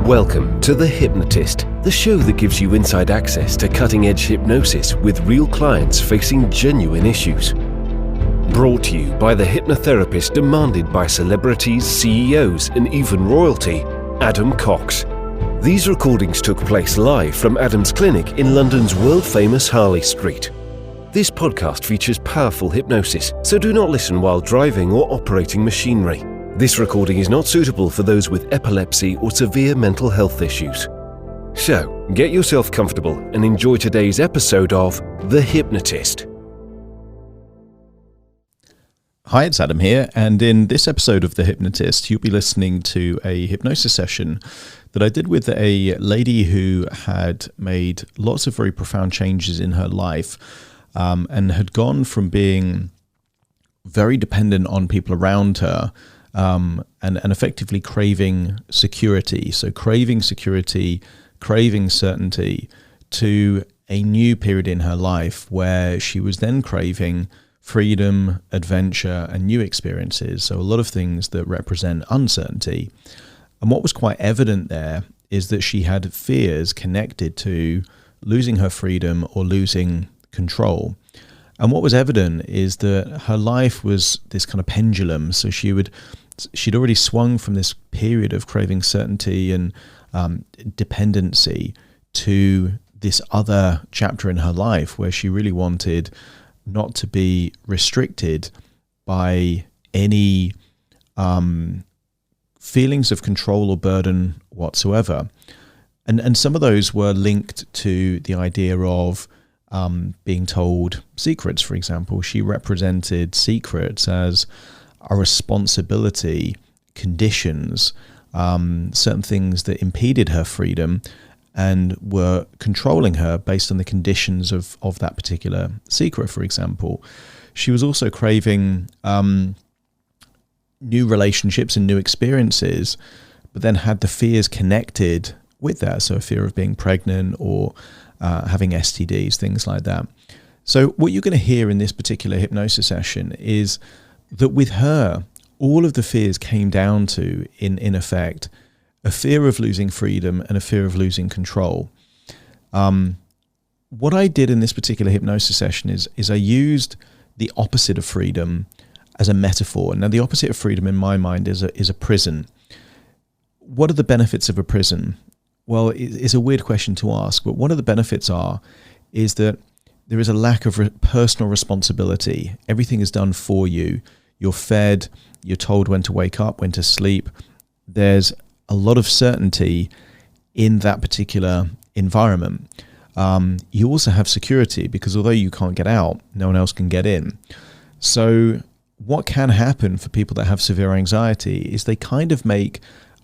Welcome to The Hypnotist, the show that gives you inside access to cutting-edge hypnosis with real clients facing genuine issues. Brought to you by the hypnotherapist demanded by celebrities, CEOs, and even royalty, Adam Cox. These recordings took place live from Adam's clinic in London's world-famous Harley Street. This podcast features powerful hypnosis, so do not listen while driving or operating machinery. This recording is not suitable for those with epilepsy or severe mental health issues. So, get yourself comfortable and enjoy today's episode of The Hypnotist. Hi, it's Adam here, and in this episode of The Hypnotist, you'll be listening to a hypnosis session that I did with a lady who had made lots of very profound changes in her life, and had gone from being very dependent on people around her and effectively craving security. So craving security, craving certainty, to a new period in her life where she was then craving freedom, adventure, and new experiences. So a lot of things that represent uncertainty. And what was quite evident there is that she had fears connected to losing her freedom or losing control. And what was evident is that her life was this kind of pendulum. So she'd already swung from this period of craving certainty and dependency to this other chapter in her life where she really wanted not to be restricted by any feelings of control or burden whatsoever. And some of those were linked to the idea of being told secrets, for example. She represented secrets as a responsibility, conditions, certain things that impeded her freedom and were controlling her based on the conditions of that particular secret, for example. She was also craving new relationships and new experiences, but then had the fears connected with that. So a fear of being pregnant or having STDs, things like that. So what you're going to hear in this particular hypnosis session is that with her, all of the fears came down to, in effect, a fear of losing freedom and a fear of losing control. What I did in this particular hypnosis session is I used the opposite of freedom as a metaphor. Now, the opposite of freedom in my mind is a prison. What are the benefits of a prison? Well, it's a weird question to ask, but one of the benefits is that there is a lack of personal responsibility. Everything is done for you. You're fed, you're told when to wake up, when to sleep. There's a lot of certainty in that particular environment. You also have security because although you can't get out, no one else can get in. So what can happen for people that have severe anxiety is they kind of make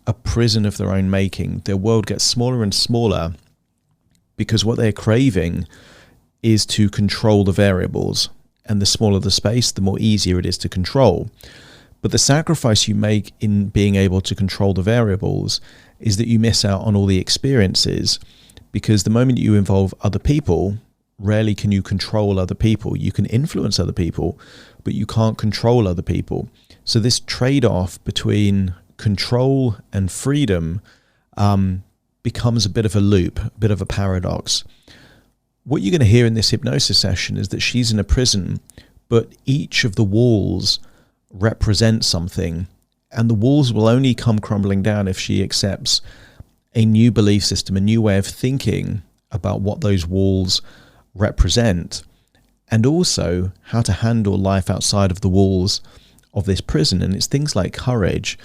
a prison of their own making. Their world gets smaller and smaller because what they're craving is to control the variables. And the smaller the space, the more easier it is to control. But the sacrifice you make in being able to control the variables is that you miss out on all the experiences, because the moment you involve other people, rarely can you control other people. You can influence other people, but you can't control other people. So this trade-off between control and freedom becomes a bit of a loop, a bit of a paradox. What you're going to hear in this hypnosis session is that she's in a prison, but each of the walls represent something, and the walls will only come crumbling down if she accepts a new belief system, a new way of thinking about what those walls represent, and also how to handle life outside of the walls of this prison. And it's things like courage,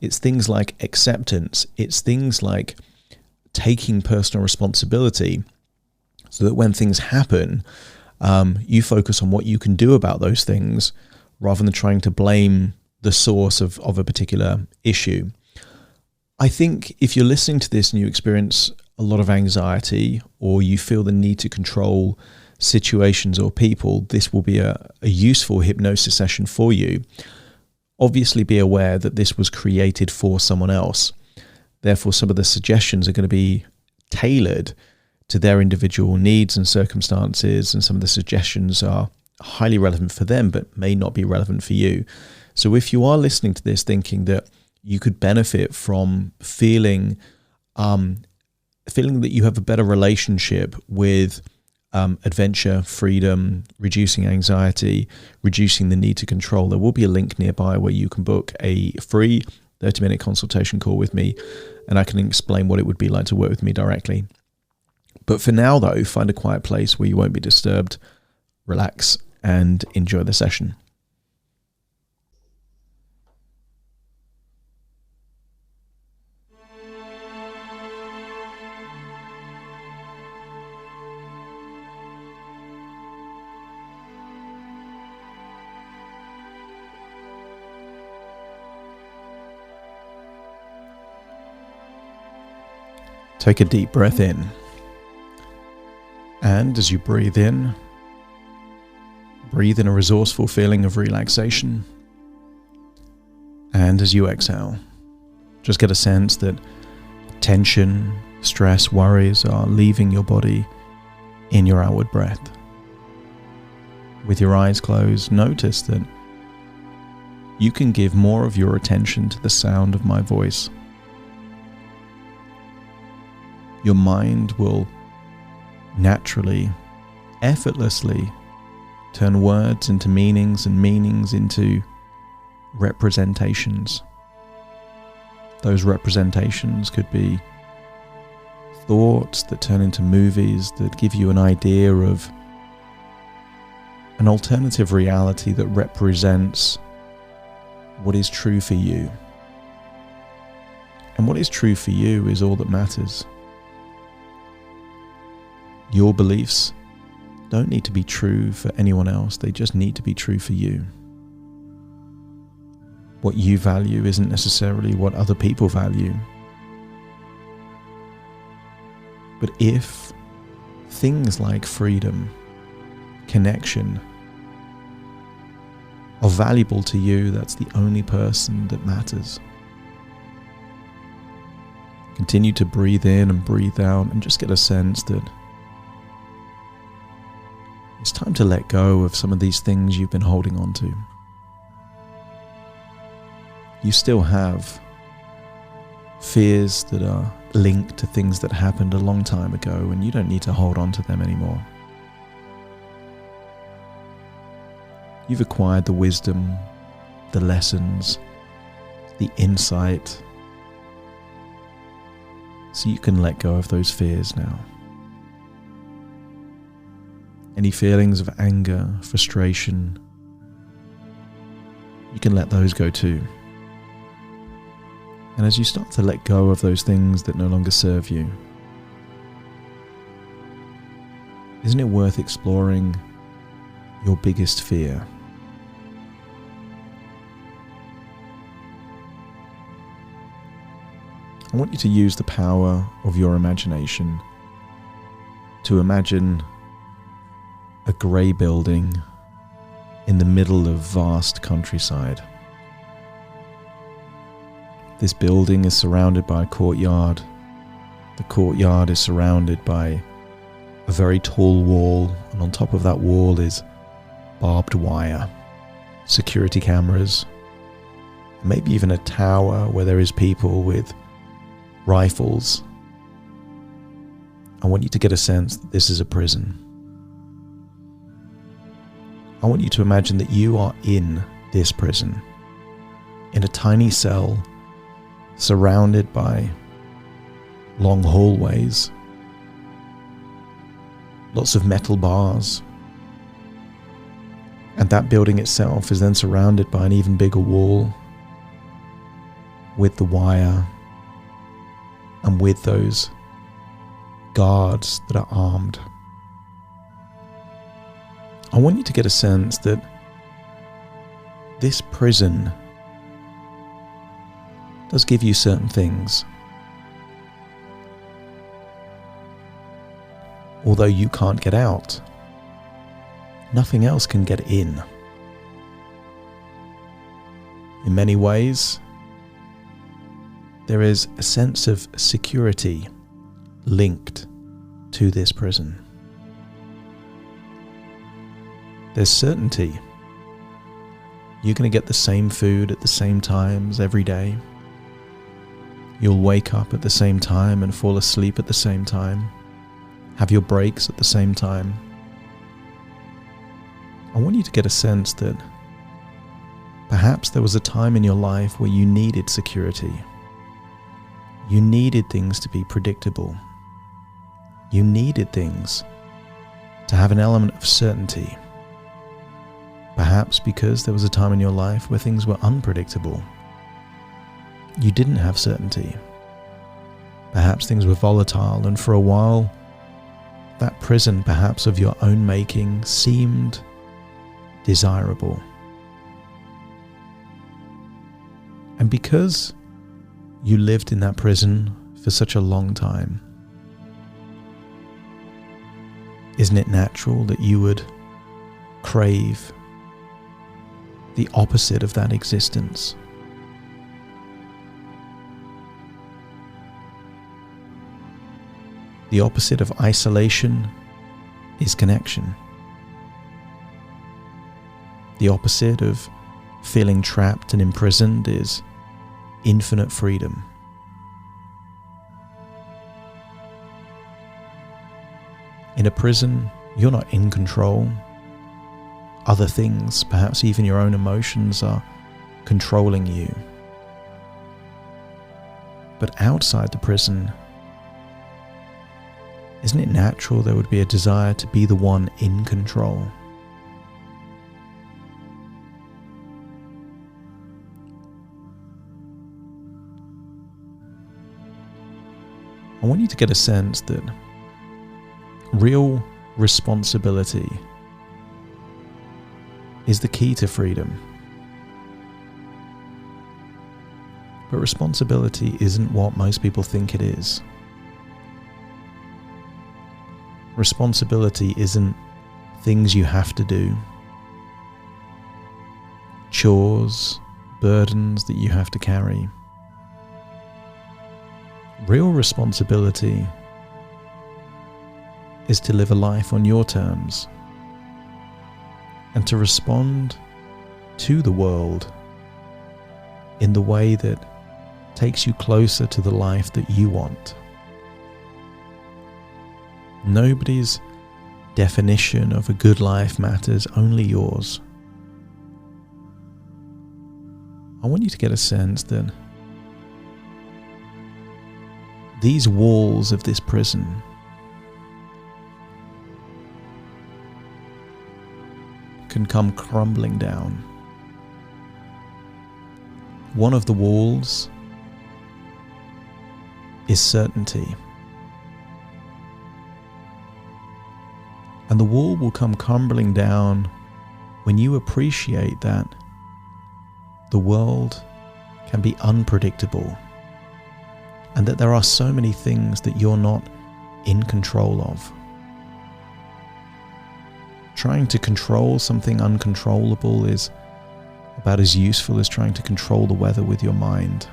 it's things like acceptance, it's things like taking personal responsibility, so that when things happen, you focus on what you can do about those things rather than trying to blame the source of a particular issue. I think if you're listening to this and you experience a lot of anxiety, or you feel the need to control situations or people, this will be a useful hypnosis session for you. Obviously, be aware that this was created for someone else. Therefore, some of the suggestions are going to be tailored to their individual needs and circumstances, and some of the suggestions are highly relevant for them but may not be relevant for you. So if you are listening to this thinking that you could benefit from feeling feeling that you have a better relationship with adventure, freedom, reducing anxiety, reducing the need to control, there will be a link nearby where you can book a free 30-minute consultation call with me, and I can explain what it would be like to work with me directly. But for now, though, find a quiet place where you won't be disturbed, relax, and enjoy the session. Take a deep breath in. And as you breathe in a resourceful feeling of relaxation. And as you exhale, just get a sense that tension, stress, worries are leaving your body in your outward breath. With your eyes closed, notice that you can give more of your attention to the sound of my voice. Your mind will naturally, effortlessly turn words into meanings and meanings into representations. Those representations could be thoughts that turn into movies that give you an idea of an alternative reality that represents what is true for you. And what is true for you is all that matters. Your beliefs don't need to be true for anyone else, they just need to be true for you. What you value isn't necessarily what other people value. But if things like freedom, connection are valuable to you, that's the only person that matters. Continue to breathe in and breathe out and just get a sense that it's time to let go of some of these things you've been holding on to. You still have fears that are linked to things that happened a long time ago, and you don't need to hold on to them anymore. You've acquired the wisdom, the lessons, the insight, so you can let go of those fears now. Any feelings of anger, frustration, you can let those go too. And as you start to let go of those things that no longer serve you, isn't it worth exploring your biggest fear? I want you to use the power of your imagination to imagine a grey building in the middle of vast countryside. This building is surrounded by a courtyard. The courtyard is surrounded by a very tall wall, and on top of that wall is barbed wire, security cameras, maybe even a tower where there is people with rifles. I want you to get a sense that this is a prison. I want you to imagine that you are in this prison, in a tiny cell, surrounded by long hallways, lots of metal bars, and that building itself is then surrounded by an even bigger wall with the wire and with those guards that are armed. I want you to get a sense that this prison does give you certain things. Although you can't get out, nothing else can get in. In many ways, there is a sense of security linked to this prison. There's certainty. You're going to get the same food at the same times every day. You'll wake up at the same time and fall asleep at the same time, have your breaks at the same time. I want you to get a sense that perhaps there was a time in your life where you needed security. You needed things to be predictable. You needed things to have an element of certainty. Perhaps because there was a time in your life where things were unpredictable. You didn't have certainty. Perhaps things were volatile, and for a while, that prison, perhaps of your own making, seemed desirable. And because you lived in that prison for such a long time, isn't it natural that you would crave the opposite of that existence? The opposite of isolation is connection. The opposite of feeling trapped and imprisoned is infinite freedom. In a prison, you're not in control. Other things, perhaps even your own emotions, are controlling you. But outside the prison, isn't it natural there would be a desire to be the one in control? I want you to get a sense that real responsibility is the key to freedom. But responsibility isn't what most people think it is. Responsibility isn't things you have to do, chores, burdens that you have to carry. Real responsibility is to live a life on your terms and to respond to the world in the way that takes you closer to the life that you want. Nobody's definition of a good life matters, only yours. I want you to get a sense that these walls of this prison can come crumbling down. One of the walls is certainty. And the wall will come crumbling down when you appreciate that the world can be unpredictable and that there are so many things that you're not in control of. Trying to control something uncontrollable is about as useful as trying to control the weather with your mind.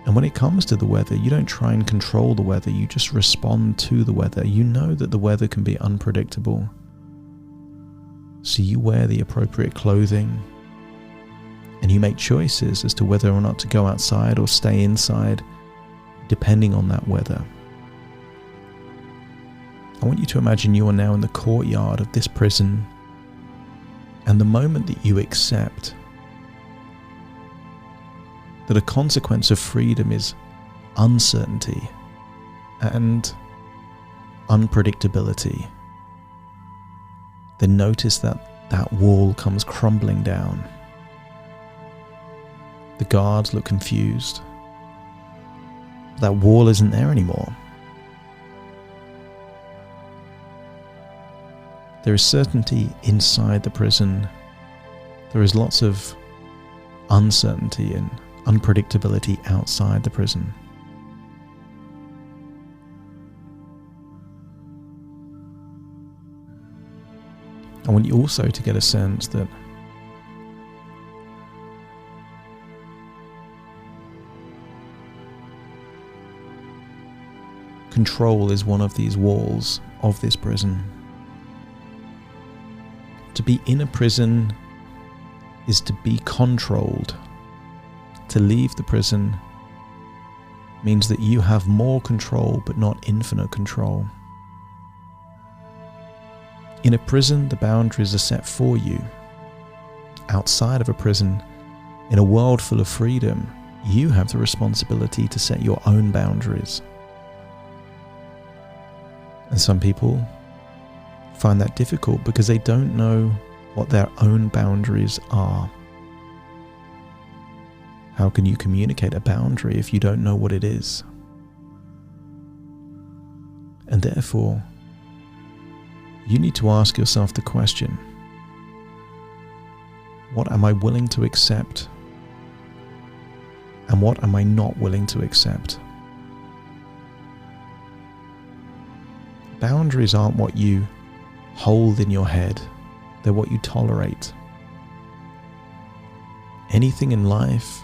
And when it comes to the weather, you don't try and control the weather, you just respond to the weather. You know that the weather can be unpredictable. So you wear the appropriate clothing and you make choices as to whether or not to go outside or stay inside, depending on that weather. I want you to imagine you are now in the courtyard of this prison, and the moment that you accept that a consequence of freedom is uncertainty and unpredictability, then notice that that wall comes crumbling down. The guards look confused. That wall isn't there anymore. There is certainty inside the prison. There is lots of uncertainty and unpredictability outside the prison. I want you also to get a sense that control is one of these walls of this prison. To be in a prison is to be controlled, to leave the prison means that you have more control, but not infinite control. In a prison, the boundaries are set for you. Outside of a prison, in a world full of freedom, you have the responsibility to set your own boundaries. And some people find that difficult because they don't know what their own boundaries are. How can you communicate a boundary if you don't know what it is? And therefore, you need to ask yourself the question, what am I willing to accept? And what am I not willing to accept? Boundaries aren't what you hold in your head, they're what you tolerate. Anything in life,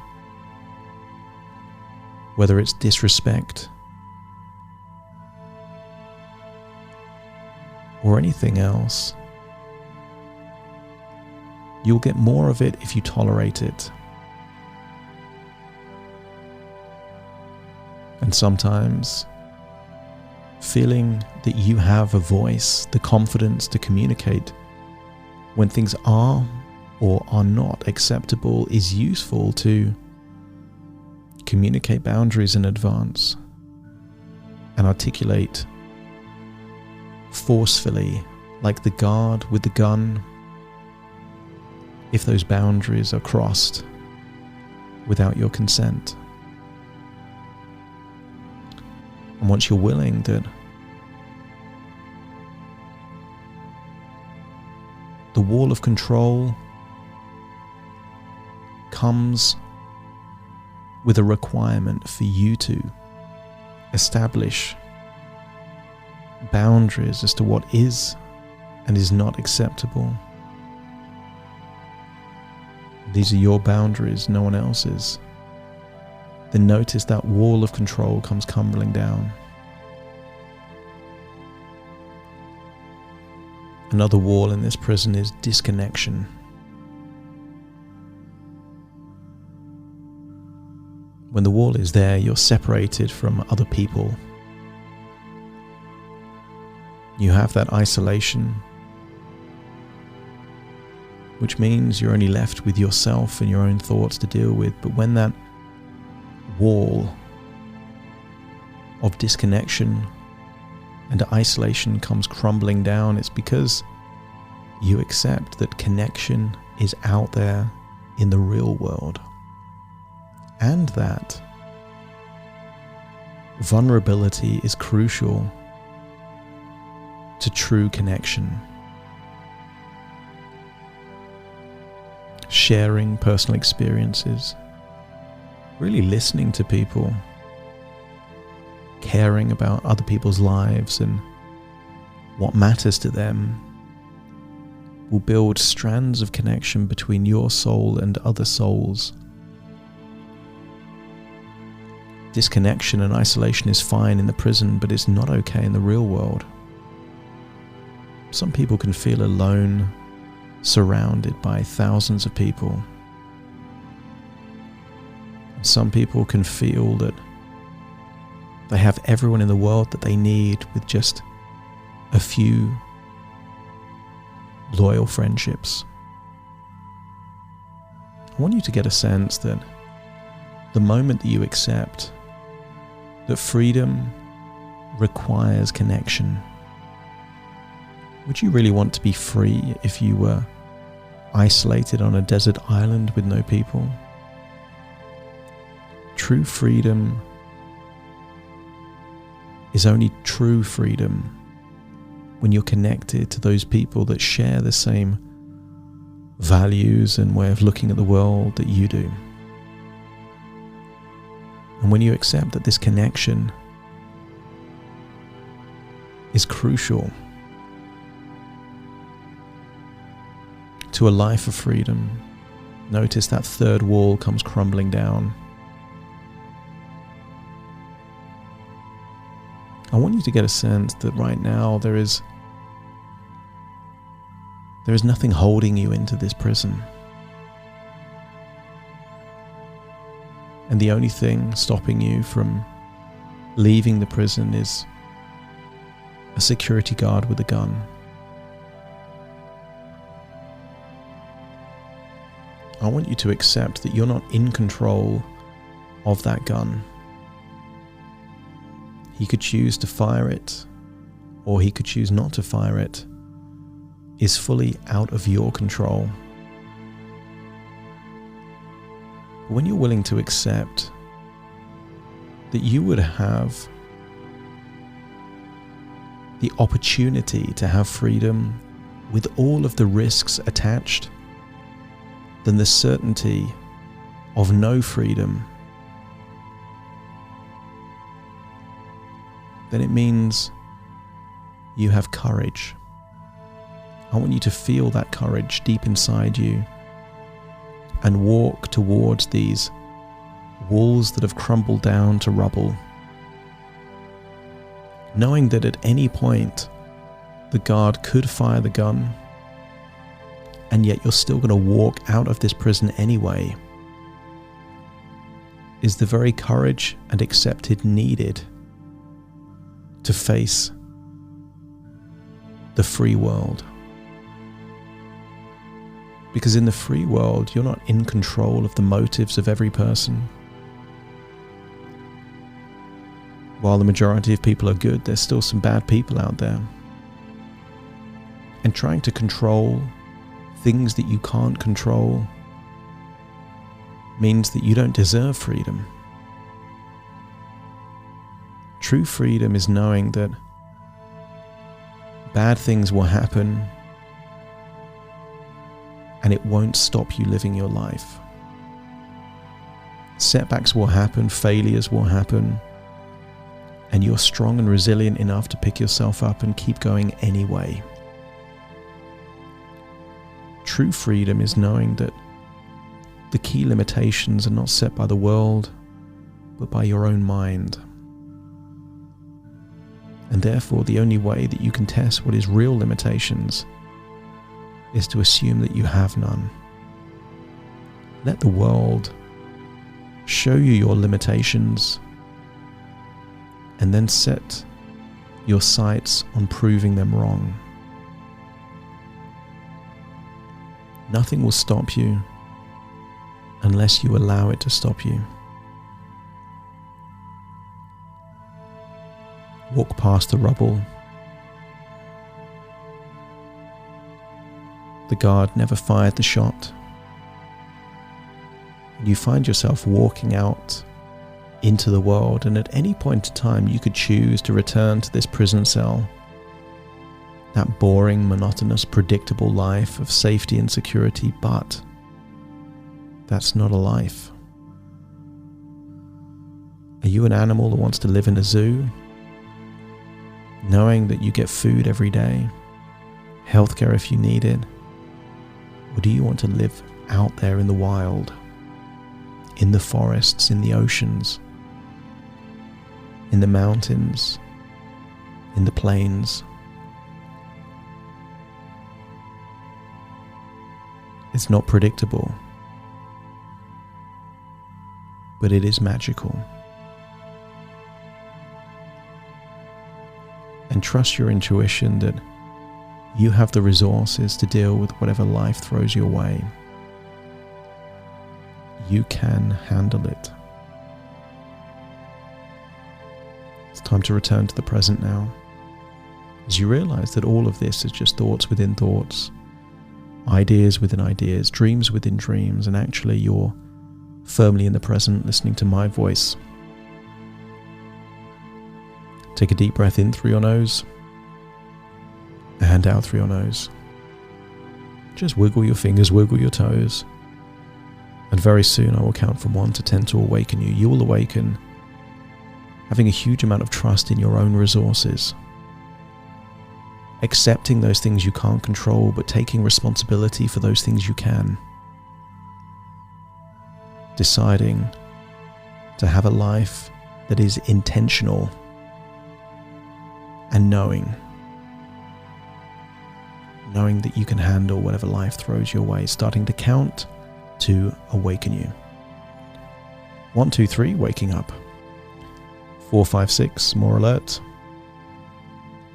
whether it's disrespect or anything else, you'll get more of it if you tolerate it. And sometimes feeling that you have a voice, the confidence to communicate when things are or are not acceptable, is useful to communicate boundaries in advance and articulate forcefully, like the guard with the gun, if those boundaries are crossed without your consent. And once you're willing that the wall of control comes with a requirement for you to establish boundaries as to what is and is not acceptable. These are your boundaries, no one else's. Then notice that wall of control comes crumbling down. Another wall in this prison is disconnection. When the wall is there, you're separated from other people. You have that isolation, which means you're only left with yourself and your own thoughts to deal with. But when that wall of disconnection and isolation comes crumbling down, it's because you accept that connection is out there in the real world, and that vulnerability is crucial to true connection. Sharing personal experiences, really listening to people, caring about other people's lives and what matters to them will build strands of connection between your soul and other souls. Disconnection and isolation is fine in the prison, but it's not okay in the real world. Some people can feel alone, surrounded by thousands of people. Some people can feel that they have everyone in the world that they need with just a few loyal friendships. I want you to get a sense that the moment that you accept that freedom requires connection, would you really want to be free if you were isolated on a desert island with no people? True freedom is only true freedom when you're connected to those people that share the same values and way of looking at the world that you do. And when you accept that this connection is crucial to a life of freedom, notice that third wall comes crumbling down. I want you to get a sense that right now there is nothing holding you into this prison. And the only thing stopping you from leaving the prison is a security guard with a gun. I want you to accept that you're not in control of that gun. He could choose to fire it, or he could choose not to fire it. Is fully out of your control. But when you're willing to accept that you would have the opportunity to have freedom with all of the risks attached, then the certainty of no freedom, then it means you have courage. I want you to feel that courage deep inside you and walk towards these walls that have crumbled down to rubble, knowing that at any point the guard could fire the gun, and yet you're still going to walk out of this prison anyway, is the very courage and accepted needed to face the free world. Because in the free world, you're not in control of the motives of every person. While the majority of people are good, there's still some bad people out there. And trying to control things that you can't control means that you don't deserve freedom. True freedom is knowing that bad things will happen and it won't stop you living your life. Setbacks will happen, failures will happen, and you're strong and resilient enough to pick yourself up and keep going anyway. True freedom is knowing that the key limitations are not set by the world, but by your own mind. And therefore, the only way that you can test what is real limitations is to assume that you have none. Let the world show you your limitations and then set your sights on proving them wrong. Nothing will stop you unless you allow it to stop you. Walk past the rubble. The guard never fired the shot. You find yourself walking out into the world, and at any point in time you could choose to return to this prison cell. That boring, monotonous, predictable life of safety and security, but that's not a life. Are you an animal that wants to live in a zoo, knowing that you get food every day, healthcare if you need it? Or do you want to live out there in the wild, in the forests, in the oceans, in the mountains, in the plains? It's not predictable, but it is magical. And trust your intuition that you have the resources to deal with whatever life throws your way. You can handle it. It's time to return to the present now, as you realize that all of this is just thoughts within thoughts, ideas within ideas, dreams within dreams, and actually you're firmly in the present, listening to my voice. Take a deep breath in through your nose and out through your nose. Just wiggle your fingers, wiggle your toes, and very soon I will count from 1 to 10 to awaken you. You will awaken having a huge amount of trust in your own resources, accepting those things you can't control, but taking responsibility for those things you can. Deciding to have a life that is intentional, and knowing that you can handle whatever life throws your way, starting to count to awaken you. 1, 2, 3, waking up. 4, 5, 6, more alert.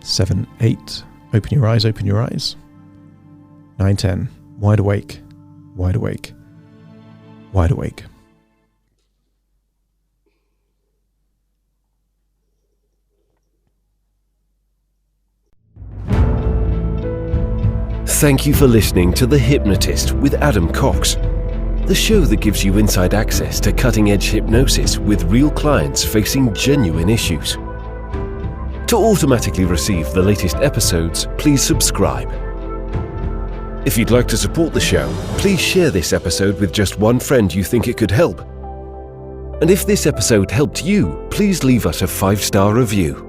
7, 8, open your eyes, open your eyes. 9, 10, wide awake, wide awake, wide awake. Thank you for listening to The Hypnotist with Adam Cox, the show that gives you inside access to cutting-edge hypnosis with real clients facing genuine issues. To automatically receive the latest episodes, please subscribe. If you'd like to support the show, please share this episode with just one friend you think it could help. And if this episode helped you, please leave us a 5-star review.